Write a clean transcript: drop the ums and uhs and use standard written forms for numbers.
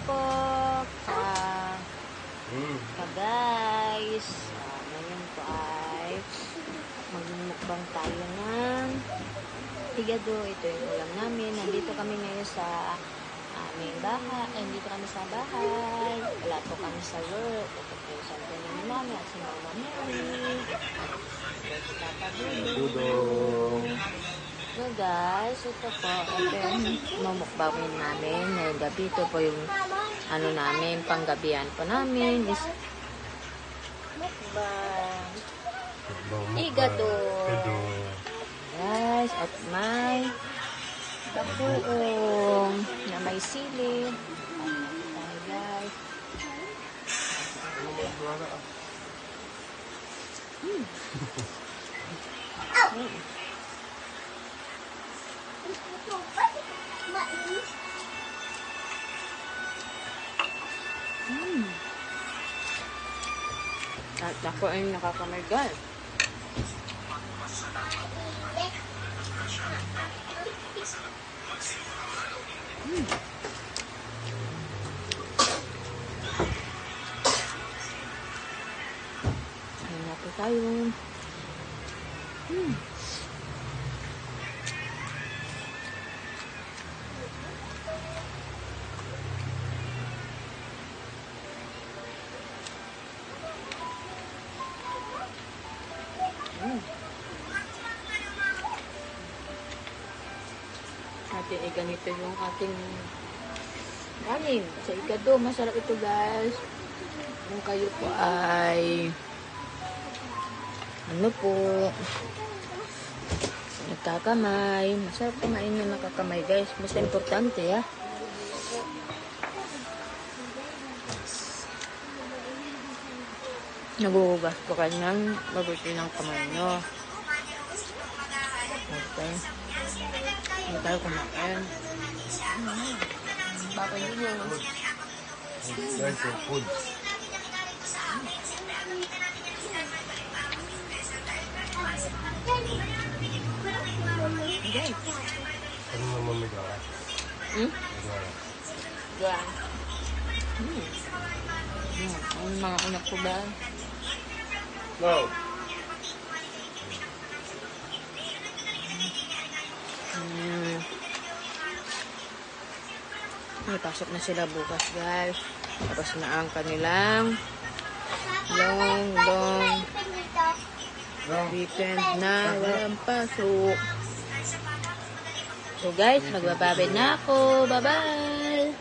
po. Guys. Ngayon po ay magmumukbang tayo ng higado. Ito yung ulam namin. Nandito kami ngayon sa aming bahay. Nandito kami sa bahay. Wala po kami sa work. Ito po yung sante ng mami at si Mama Mary. Si Papa Dudong. So guys, ito po. Ito yung mamukbangin namin. Ngayong gabi, ito po yung ano namin, panggabihan po namin is mukbang. Higado. Guys, at may bagoong na may sili. Tayo guys. At ako ay nakakamargal. Ayan na po tayo. Ating ganito yung ating kanin sa higado. Masarap ito guys. Kung kayo po ay ano po nagkakamay, masarap kumain yung nakakamay guys. Mas importante ha. Naguhugas po kayo ng mabuti ng kamay nyo. Okay. Hindi tayo kumain. Baka yun yung Try for food. okay. Ano naman may gawa? Yan. Ang mga anak ko ba? No. May pasok na sila bukas guys. Tapos na ang kanilang long weekend na walang pasok. So guys, magbababay na ako. Bye bye!